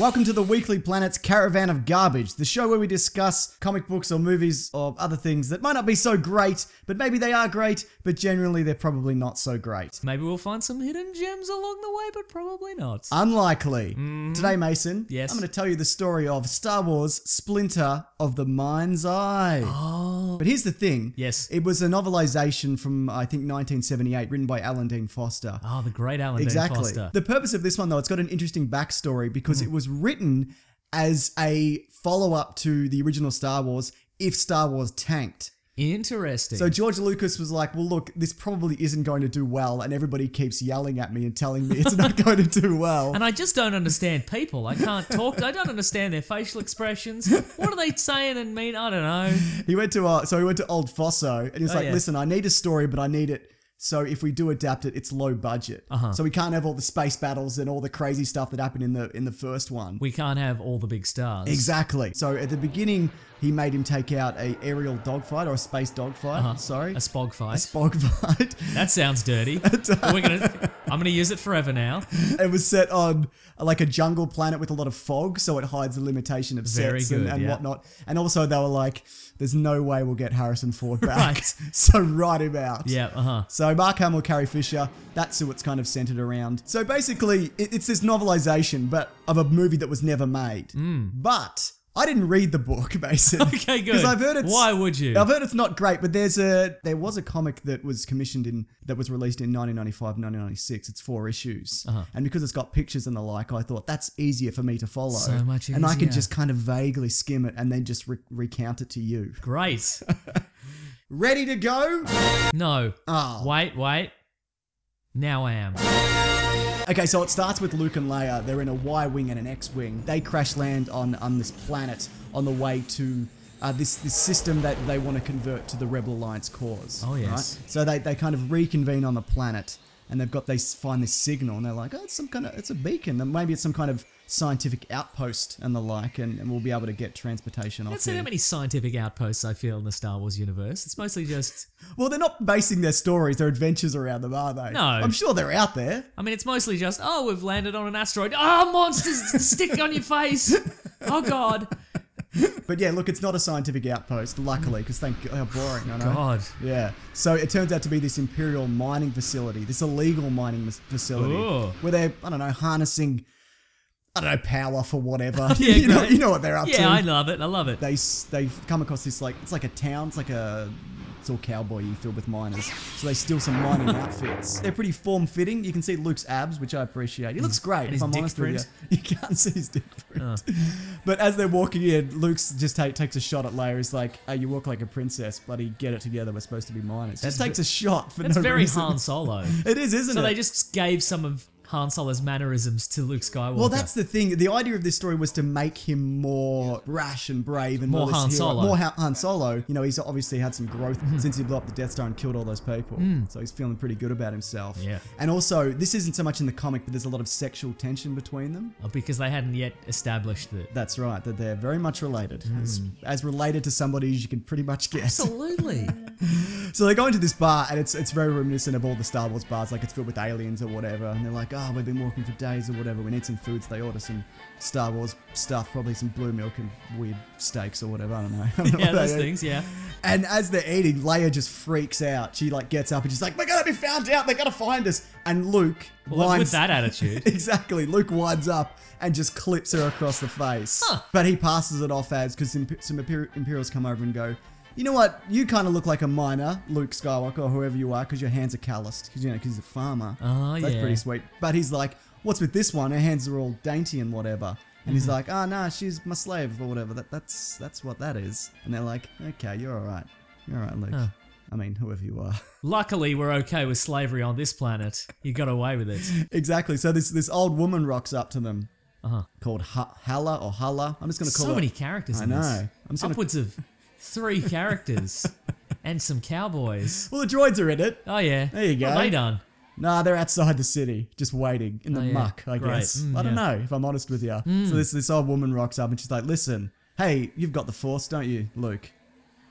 Welcome to the Weekly Planet's Caravan of Garbage, the show where we discuss comic books or movies or other things that might not be so great, but maybe they are great, but generally they're probably not so great. Maybe we'll find some hidden gems along the way, but probably not. Unlikely. Today, Mason, Yes. I'm going to tell you the story of Star Wars Splinter of the Mind's Eye. Oh. But here's the thing. Yes. It was a novelization from, I think, 1978, written by Alan Dean Foster. Oh, the great Alan Dean Foster. The purpose of this one, though, it's got an interesting backstory because it was written as a follow-up to the original Star Wars if Star Wars tanked. Interesting. So George Lucas was like, well, look, this probably isn't going to do well, and everybody keeps yelling at me and telling me it's not going to do well. And I just don't understand people. I can't talk. I don't understand their facial expressions. What are they saying and mean? I don't know. He went to Old Fosso, and he was like, listen, I need a story, but I need it. So if we do adapt it, it's low budget. So we can't have all the space battles and all the crazy stuff that happened in the first one. We can't have all the big stars. Exactly. So at the beginning, he made him take out a aerial dogfight or a space dogfight. Sorry. A spog fight. A spog fight. That sounds dirty. I'm gonna use it forever now. It was set on like a jungle planet with a lot of fog, so it hides the limitation of sets and whatnot. And also they were like, there's no way we'll get Harrison Ford back. So write him out. Yeah, So Mark Hamill, Carrie Fisher, that's who it's kind of centered around. So basically, it's this novelization, but of a movie that was never made. But I didn't read the book, Mason. Okay, good. Because I've heard it's... Why would you? I've heard it's not great, but there was a comic that was commissioned that was released in 1995, 1996. It's 4 issues. And because it's got pictures and the like, I thought that's easier for me to follow. So much easier. And I can just kind of vaguely skim it and then just recount it to you. Great. Ready to go? No. Oh. Wait. Now I am. Okay, so it starts with Luke and Leia. They're in a Y-wing and an X-wing. They crash land on this planet on the way to this system that they want to convert to the Rebel Alliance cause. Oh, yes. Right? So they kind of reconvene on the planet, and they find this signal, and they're like, oh, it's a beacon, and maybe it's some kind of scientific outpost and the like, and we'll be able to get transportation off Let's see how many scientific outposts I feel in the Star Wars universe. It's mostly just... Well, they're not basing their stories, their adventures around them, are they? No. I'm sure they're out there. I mean, it's mostly just, oh, we've landed on an asteroid. Oh, monsters stick on your face. Oh, God. But yeah, look, it's not a scientific outpost, luckily, because how boring, I know. God. Yeah. So it turns out to be this Imperial mining facility, this illegal mining facility, where they're, I don't know, harnessing... I don't know, power for whatever. Yeah, you know what they're up to. Yeah, I love it. I love it. They come across this, like, it's like a town. It's all cowboy-y, filled with miners. So they steal some mining outfits. They're pretty form-fitting. You can see Luke's abs, which I appreciate. He looks great, if I'm honest with you. You can't see his dick print. But as they're walking in, Luke's just takes a shot at Leia. He's like, "Hey, you walk like a princess, bloody get it together. We're supposed to be miners." Just takes a shot for no reason. That's very Han Solo. It is, isn't it? So they just gave some of Han Solo's mannerisms to Luke Skywalker. Well, that's the thing. The idea of this story was to make him more rash and brave and more Han Solo. More Han Solo. You know, he's obviously had some growth since he blew up the Death Star and killed all those people. So he's feeling pretty good about himself. Yeah. And also, this isn't so much in the comic, but there's a lot of sexual tension between them. Oh, because they hadn't yet established it. That's right, that they're very much related. As related to somebody as you can pretty much guess. Absolutely. So they go into this bar, and it's very reminiscent of all the Star Wars bars, like it's filled with aliens or whatever, and they're like, oh, we've been walking for days or whatever, we need some food, so they order some Star Wars stuff, probably some blue milk and weird steaks or whatever, I don't know. Yeah, those things, yeah. And as they're eating, Leia just freaks out. She like gets up and she's like, we're gonna be found out, they're gonna find us. And Luke with that attitude. Exactly, Luke winds up and just clips her across the face. But he passes it off as, because some Imperials come over and go, you know what? You kind of look like a miner, Luke Skywalker, or whoever you are, because your hands are calloused. Because he's a farmer. Oh, so that's pretty sweet. But he's like, what's with this one? Her hands are all dainty and whatever. And he's like, oh, no, she's my slave or whatever. That's what that is. And they're like, okay, you're all right. You're all right, Luke. I mean, whoever you are. Luckily, we're okay with slavery on this planet. You got away with it. Exactly. So this old woman rocks up to them. Called Hala or Hala. I'm just going to call so it. So many characters in this. Upwards of 3 characters and some cowboys. Well, the droids are in it. Oh, yeah. There you go. What have they done? Nah, they're outside the city, just waiting in the muck, I guess. I don't know, if I'm honest with you. So this old woman rocks up and she's like, listen, hey, you've got the Force, don't you, Luke?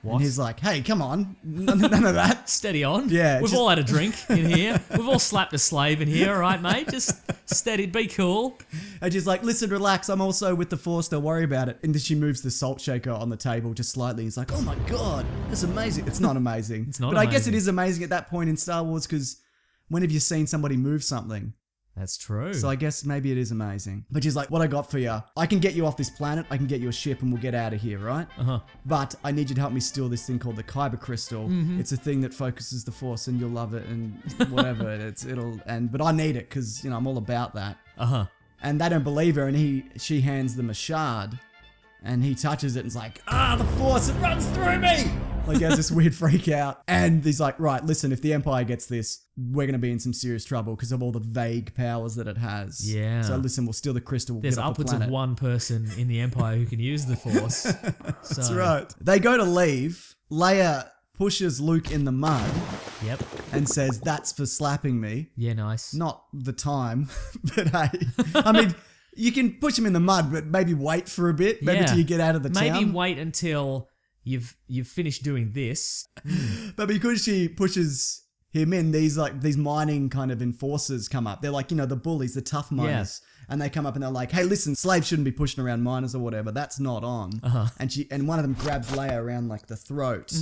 What? And he's like, hey, come on. None of that. Steady on. Yeah, We've just- all had a drink in here. We've all slapped a slave in here, all right, mate? Just steady, be cool. And she's like, listen, relax. I'm also with the Force. Don't worry about it. And then she moves the salt shaker on the table just slightly. He's like, oh my God, that's amazing. It's not amazing. It's not But I guess it amazing. is amazing at that point in Star Wars because when have you seen somebody move something? That's true. So I guess maybe it is amazing. But she's like, what I got for you, I can get you off this planet. I can get you a ship and we'll get out of here, right? Uh-huh. But I need you to help me steal this thing called the Kyber Crystal. It's a thing that focuses the Force and you'll love it and whatever. But I need it because, I'm all about that. Uh-huh. And they don't believe her, and she hands them a shard, and he touches it and is like, the Force, it runs through me! Like, he has this weird freak out. And he's like, right, listen, if the Empire gets this, we're going to be in some serious trouble because of all the vague powers that it has. Yeah. So listen, we'll steal the crystal, we'll There's get off the upwards planet. of one person in the Empire who can use the Force. That's right. They go to leave. Leia pushes Luke in the mud Yep. and says, that's for slapping me. Yeah, nice. Not the time, but hey, I mean, you can push him in the mud, but maybe wait for a bit, maybe till you get out of the town. Maybe wait until you've finished doing this. But because she pushes him in, these mining kind of enforcers come up. They're like, the bullies, the tough miners. And they come up and they're like, hey, listen, slaves shouldn't be pushing around miners or whatever. That's not on. Uh-huh. And one of them grabs Leia around like the throat.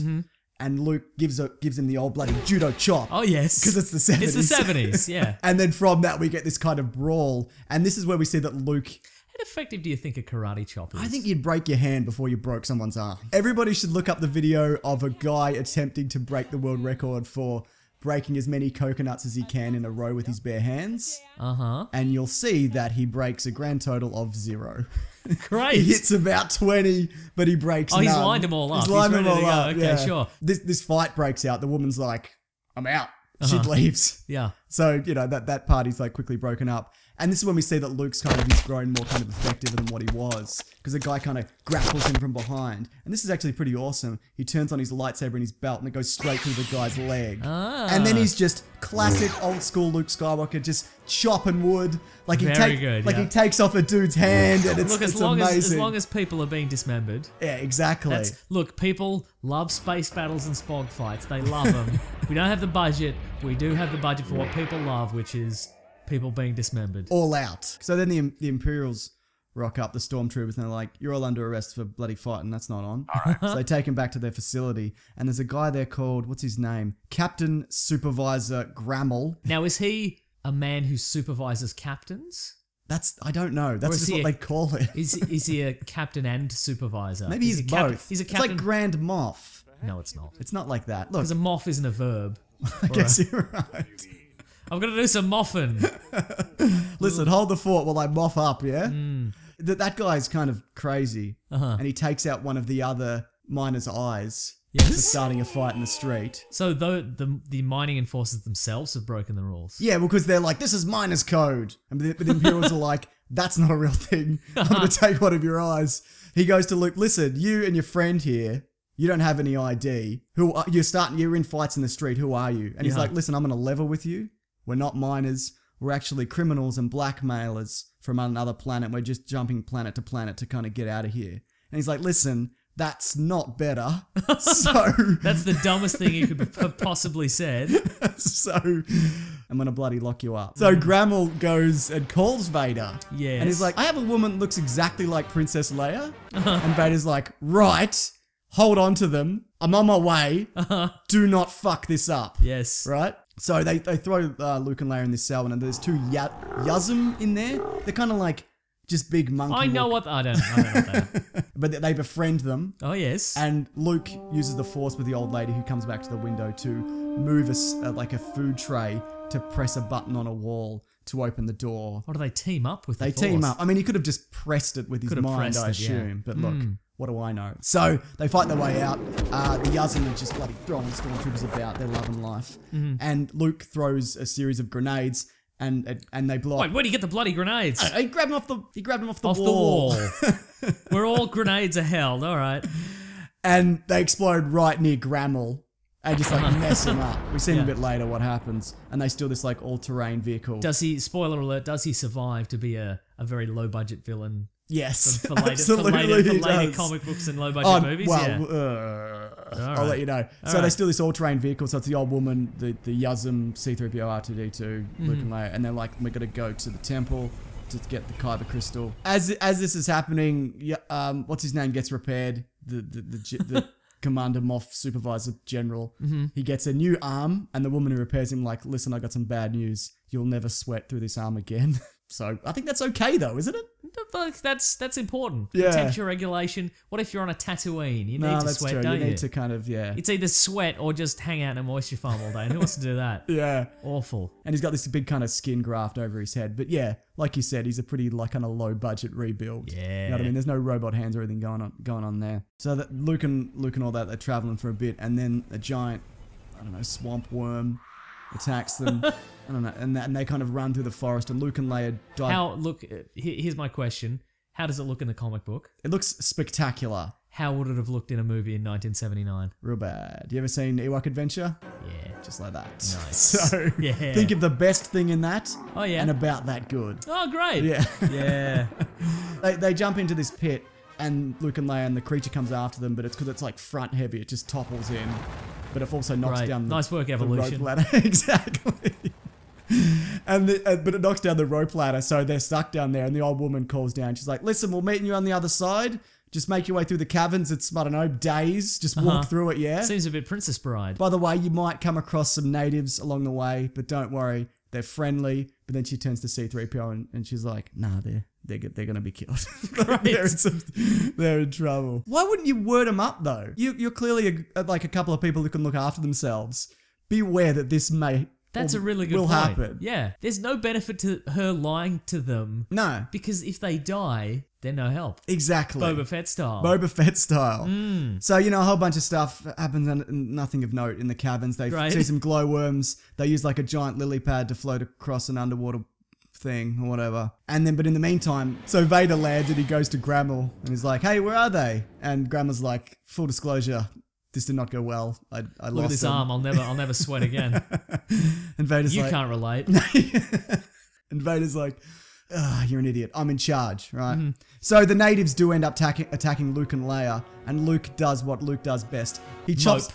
And Luke gives him the old bloody judo chop. Oh, yes. Because it's the 70s. It's the 70s, yeah. And then from that, we get this kind of brawl. And this is where we see that Luke... How effective do you think a karate chop is? I think you'd break your hand before you broke someone's arm. Everybody should look up the video of a guy attempting to break the world record for breaking as many coconuts as he can in a row with his bare hands. Uh-huh. And you'll see that he breaks a grand total of 0. Great. He hits about 20, but he breaks none. He's lined them all up. He's lined ready them all to go. up. Okay, yeah. sure. This fight breaks out. The woman's like, I'm out. She leaves. Yeah. So, that party's like quickly broken up. And this is when we see that Luke's he's grown more kind of effective than what he was. Because the guy kind of grapples him from behind. And this is actually pretty awesome. He turns on his lightsaber in his belt and it goes straight through the guy's leg. Ah. And then he's just classic old school Luke Skywalker, just chopping wood. Like he takes off a dude's hand and it's, Look, it's as long amazing. as people are being dismembered. Yeah, exactly. Look, people love space battles and spog fights. They love them. We don't have the budget. We do have the budget for what people love, which is people being dismembered. All out. So then the Imperials rock up, the stormtroopers, and they're like, you're all under arrest for bloody fighting. That's not on. All right. So they take him back to their facility. And there's a guy there called, what's his name? Captain Supervisor Grammel. Now, is he a man who supervises captains? I don't know. That's just what they call it. Is he a captain and supervisor? Maybe he's both. He's a It's captain. like Grand Moff. No, it's not. It's not like that. Look, Because a moff isn't a verb. I guess you're right. I'm going to do some moffin. Listen, hold the fort while I moff up, yeah? That guy's kind of crazy. And he takes out one of the other miners' eyes. Yes. For starting a fight in the street. So the mining enforcers themselves have broken the rules. Yeah, because they're like, this is miners' code. And the Imperials are like, that's not a real thing. I'm going to take one of your eyes. He goes to Luke, listen, you and your friend here, you don't have any ID. You're in fights in the street. Who are you? And he's like, listen, I'm going to level with you. We're not miners. We're actually criminals and blackmailers from another planet. We're just jumping planet to planet to kind of get out of here. And he's like, listen, that's not better. So That's the dumbest thing you could have possibly said. so I'm going to bloody lock you up. So Grammel goes and calls Vader. Yes. And he's like, I have a woman that looks exactly like Princess Leia. And Vader's like, right, hold on to them. I'm on my way. Do not fuck this up. Yes. Right? So they throw Luke and Leia in this cell, and there's two Yuzum in there. They're kind of like just big monkey. I don't know what they are. But they befriend them. Oh, yes. And Luke uses the Force with the old lady who comes back to the window to move like a food tray to press a button on a wall to open the door. Or do they team up with the They Force? team up. I mean, he could have just pressed it with his mind, I assume. But look, what do I know? So they fight their way out. The Yuzum are just bloody throwing stormtroopers about. They're loving life. And Luke throws a series of grenades. And they blow up. Wait, where do you get the bloody grenades? He grabbed them off the wall. Where all grenades are held, alright. And they explode right near Grammel. And just like mess him up. We see him a bit later what happens. And they steal this like all-terrain vehicle. Spoiler alert, does he survive to be a very low-budget villain? Yes, For later absolutely comic books and low-budget movies? Well, yeah. I'll let you know. So they steal this all-terrain vehicle. So it's the old woman, the Yuzum, C-3PO, R2-D2, Luke and Leia, and they're like, we're gonna go to the temple to get the Kyber crystal. As this is happening, what's his name gets repaired. The Commander Moff Supervisor General. He gets a new arm, and the woman who repairs him like, listen, I got some bad news. You'll never sweat through this arm again. So I think that's okay though, isn't it? That's important. Yeah. Temperature regulation. What if you're on a Tatooine? You need to sweat, true. don't you? You need to kind of, It's either sweat or just hang out in a moisture farm all day. And who wants to do that? Yeah. Awful. And he's got this big kind of skin graft over his head. But yeah, like you said, he's a pretty like kind of low budget rebuild. Yeah. You know what I mean? There's no robot hands or anything going on there. So that Luke and all that, they're traveling for a bit, and then a giant, I don't know, swamp worm attacks them. I don't know, and they kind of run through the forest, and Luke and Leia die. Here's my question. How does it look in the comic book? It looks spectacular. How would it have looked in a movie in 1979? Real bad. You ever seen Ewok Adventure? Yeah. Just like that. Nice. So, think of the best thing in that. Oh, yeah. And about that good. Oh, great. Yeah. Yeah. They jump into this pit, and Luke and Leia, and the creature comes after them, but it's because it's like front heavy. It just topples in. But it also knocks down the nice work, evolution. rope ladder. Exactly. But it knocks down the rope ladder, so they're stuck down there, and the old woman calls down. She's like, listen, we'll meet you on the other side. Just make your way through the caverns. It's, I don't know, days. Just walk through it, yeah? Seems a bit Princess Bride. By the way, you might come across some natives along the way, but don't worry. They're friendly. But then she turns to C-3PO and she's like, nah, they're going to be killed. They're in trouble. Why wouldn't you word them up, though? You're clearly like a couple of people who can look after themselves. Be aware that this may... That's a really good point. Happen. Yeah. There's no benefit to her lying to them. No. Because if they die, they're no help. Exactly. Boba Fett style. Boba Fett style. So, you know, a whole bunch of stuff happens and nothing of note in the caverns. They see some glowworms. They use like a giant lily pad to float across an underwater thing or whatever. And then, but in the meantime, so Vader lands and he goes to Grammel and he's like, hey, where are they? And Grammel's like, full disclosure, this did not go well. I Look lost at this them. arm. I'll never sweat again. And Vader's you like, can't relate. and Vader's like, you're an idiot. I'm in charge, right? So the natives do end up attacking Luke and Leia, and Luke does what Luke does best. He chops...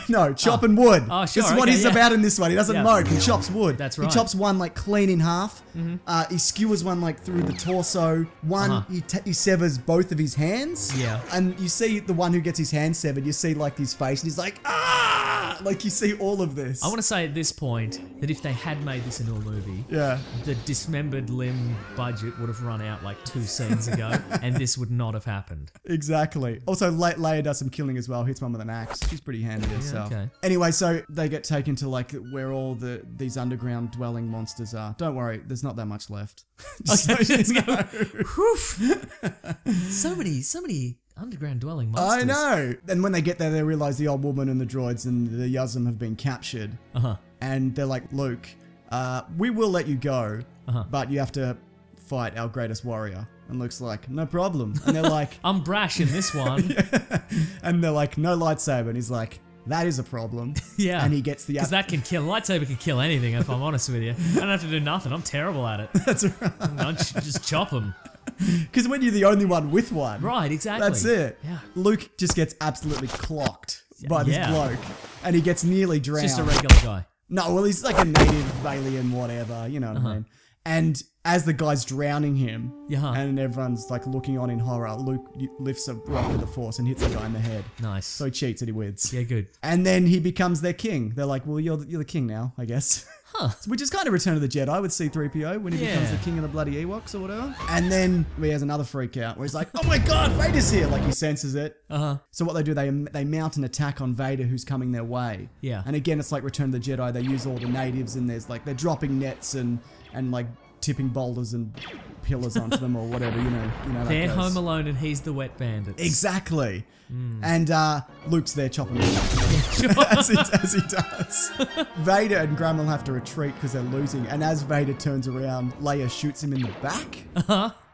No, chopping wood. Oh, sure. This is what he's about in this one. He doesn't mope. He chops wood. That's right. He chops one like clean in half. He skewers one like through the torso. One, he severs both of his hands. Yeah. And you see the one who gets his hand severed, you see like his face and he's like, ah! Like you see all of this. I want to say at this point that if they had made this into a movie, the dismembered limb budget would have run out like 2 scenes ago, and this would not have happened. Exactly. Also, Leia does some killing as well. Hits one with an axe. She's pretty handy herself. Okay. Anyway, so they get taken to like where all these underground dwelling monsters are. Don't worry, there's not that much left. So many underground dwelling monsters. I know. And when they get there, they realize the old woman and the droids and the Yuzum have been captured. And they're like, Luke, we will let you go, but you have to fight our greatest warrior. And Luke's like, no problem. And they're like... I'm brash in this one. And they're like, no lightsaber. And he's like, that is a problem. Yeah. And he gets the... Because that can kill. Lightsaber can kill anything, if I'm honest with you. I don't have to do nothing. I'm terrible at it. That's right. I just chop them. Because when you're the only one with one. Right, exactly. That's it. Yeah. Luke just gets absolutely clocked by this bloke. And he gets nearly drowned. Just a regular guy. No, well, he's like a native alien, whatever. You know what I mean? And as the guy's drowning him, and everyone's like looking on in horror, Luke lifts a rock with the Force and hits the guy in the head. Nice. So he cheats and he wins. Yeah, good. And then he becomes their king. They're like, well, you're the king now, I guess. Which is kind of Return of the Jedi with C-3PO when he becomes the king of the bloody Ewoks or whatever. And then he has another freak out where he's like, oh my God, Vader's here. Like he senses it. So what they do, they mount an attack on Vader who's coming their way. Yeah. And again, it's like Return of the Jedi. They use all the natives and there's like, they're dropping nets and like tipping boulders and pillars onto them or whatever, you know. They're home alone and he's the wet bandit. Exactly. And Luke's there chopping them up. as he does. Vader and Grammel have to retreat because they're losing. And as Vader turns around, Leia shoots him in the back.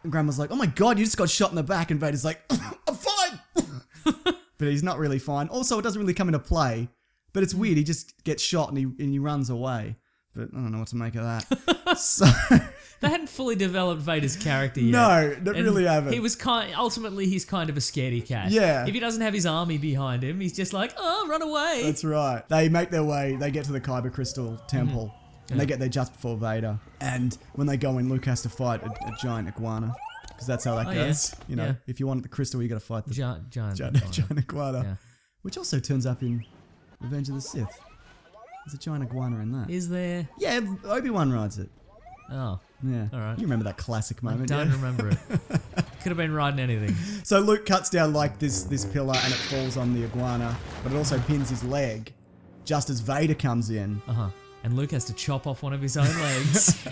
And Grammel's like, oh my God, you just got shot in the back. And Vader's like, I'm fine. But he's not really fine. Also, it doesn't really come into play. But it's weird. He just gets shot and he runs away. but I don't know what to make of that. So They hadn't fully developed Vader's character yet. no, they really haven't. He was ultimately he's kind of a scaredy cat. Yeah. If he doesn't have his army behind him, he's just like, oh, run away. That's right. They make their way. They get to the Kyber Crystal Temple, and they get there just before Vader. And when they go in, Luke has to fight a giant iguana, because that's how that goes. Yeah. You know, Yeah. if you wanted the crystal, you got to fight the Giant iguana, Yeah. which also turns up in Revenge of the Sith. There's a giant iguana in that. Is there? Yeah, Obi-Wan rides it. Oh. Yeah. All right. You remember that classic moment? Don't yeah? remember it. Could have been riding anything. So Luke cuts down like this pillar and it falls on the iguana, but it also pins his leg just as Vader comes in. And Luke has to chop off one of his own legs.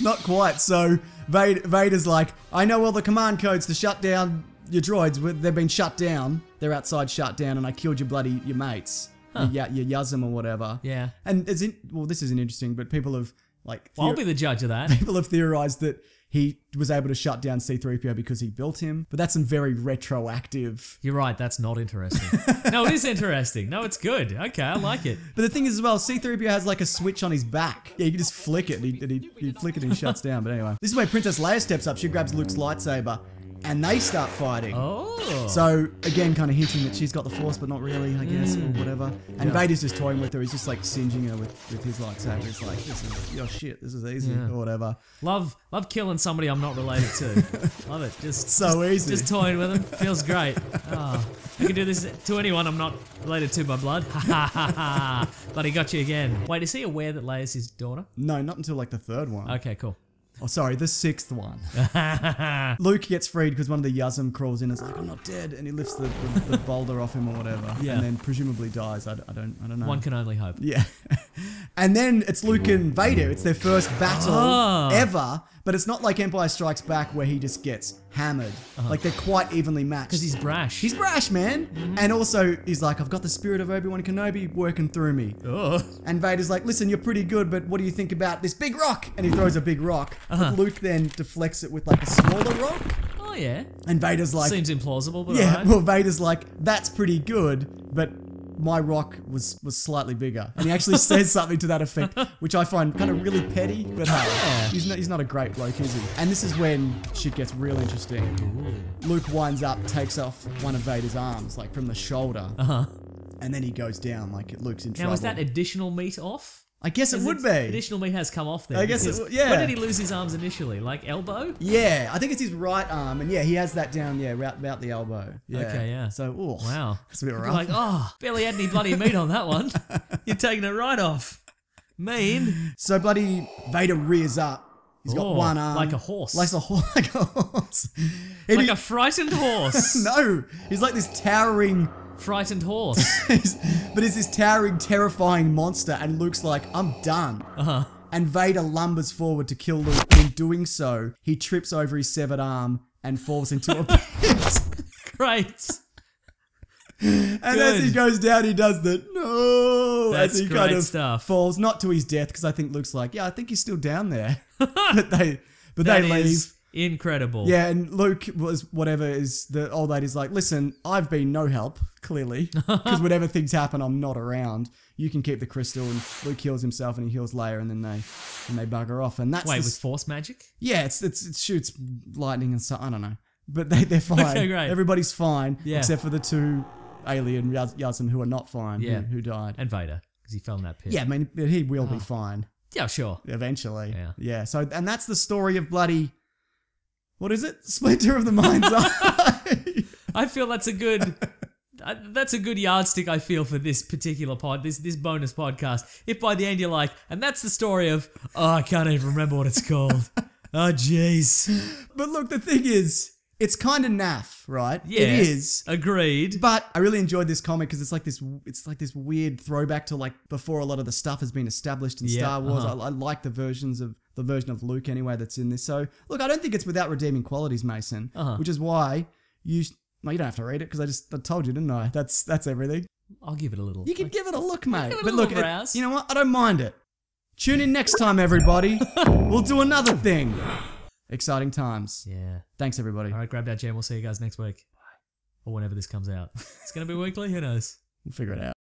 Not quite. So Vader's like, I know all the command codes to shut down your droids. They've been shut down. They're outside shut down, and I killed your mates. Your Yazim or whatever. Yeah. And this isn't interesting, but people have Well, I'll be the judge of that. people have theorized that he was able to shut down C-3PO because he built him, but that's some very retroactive. You're right, that's not interesting. No, it is interesting. No, it's good. Okay, I like it. But the thing is as well, C-3PO has like a switch on his back. Yeah, you can just flick it and he flick it and he shuts down. But anyway, this is where Princess Leia steps up. She grabs Luke's lightsaber and they start fighting. Oh. So again, kind of hinting that she's got the Force, but not really, I guess, or whatever. And Vader's just toying with her. He's just like singeing her with his lightsaber. He's like, "This is your shit. This is easy," or whatever. Love killing somebody I'm not related to. Love it. So easy. Just toying with them. Feels great. Oh, I can do this to anyone I'm not related to by blood. Ha ha ha ha. But he got you again. Wait, is he aware that Leia's his daughter? No, not until like the third one. Okay, cool. Oh, sorry, the sixth one. Luke gets freed because one of the Yazim crawls in and is like, "I'm not dead," and he lifts the boulder off him or whatever, Yeah. and then presumably dies. I don't know. One can only hope. Yeah. And then it's Luke and Vader. It's their first battle ever, but it's not like Empire Strikes Back where he just gets hammered. Like they're quite evenly matched. Because he's brash. He's brash, man. And also, he's like, I've got the spirit of Obi-Wan Kenobi working through me. And Vader's like, listen, you're pretty good, but what do you think about this big rock? And he throws a big rock. But Luke then deflects it with like a smaller rock. Oh, yeah. And Vader's like... Seems implausible, but yeah, alright. well, Vader's like, that's pretty good, but my rock was slightly bigger. And he actually says something to that effect, which I find kind of really petty, but hey, he's not a great bloke, is he? And this is when shit gets real interesting. Luke winds up, takes off one of Vader's arms, like from the shoulder, and then he goes down, like Luke's in trouble. Now, is that additional meat off? I guess it would be. Additional meat has come off there. I guess yeah. When did he lose his arms initially? Like elbow? Yeah, I think it's his right arm, and yeah, he has that down, yeah, about the elbow. Yeah. Okay, yeah. So, wow. That's a bit You're rough. like, oh, barely had any bloody meat on that one. You're taking it right off. Mean. So bloody Vader rears up. He's got one arm. Like a horse. Like a horse. Like a frightened horse. No, he's like this towering... Frightened horse. But it's this towering, terrifying monster, and Luke's like, I'm done. And Vader lumbers forward to kill Luke. In doing so, he trips over his severed arm and falls into a pit. Great. And as he goes down, he does the no. That's as he great kind of stuff. falls, not to his death, because I think Luke's like, yeah, I think he's still down there. but they That leave. is incredible. Yeah, and Luke was whatever is the old lady's like, listen, I've been no help, clearly, because whenever things happen, I'm not around. You can keep the crystal, and Luke heals himself, and he heals Leia, and then they bugger off, and that's with force magic? yeah, it shoots lightning and stuff. I don't know, but they're fine. Okay, great. Everybody's fine, Yeah. except for the two alien Yazim who are not fine, Yeah. who died. And Vader, because he fell in that pit. Yeah, I mean, he will be fine Yeah, sure. eventually. Yeah. So, and that's the story of bloody. What is it? Splinter of the Mind's Eye. I feel that's a good yardstick, I feel, for this particular this bonus podcast. If by the end you're like, and that's the story of, I can't even remember what it's called. Oh, jeez. But look, the thing is, it's kind of naff, right? Yeah. It is. Agreed. But I really enjoyed this comic because it's like this weird throwback to like before a lot of the stuff has been established in Star Wars. I like the version of Luke anyway that's in this. So look, I don't think it's without redeeming qualities, Mason, which is why you don't have to read it because I told you, didn't I? That's everything. I'll give it a little. You can give it a look, mate. give it a But little look, browse. you know what? I don't mind it. Tune in next time, everybody. We'll do another thing. Exciting times. Yeah. Thanks, everybody. All right, grab that jam. We'll see you guys next week. Bye. Or whenever this comes out. It's going to be weekly. Who knows? We'll figure it out.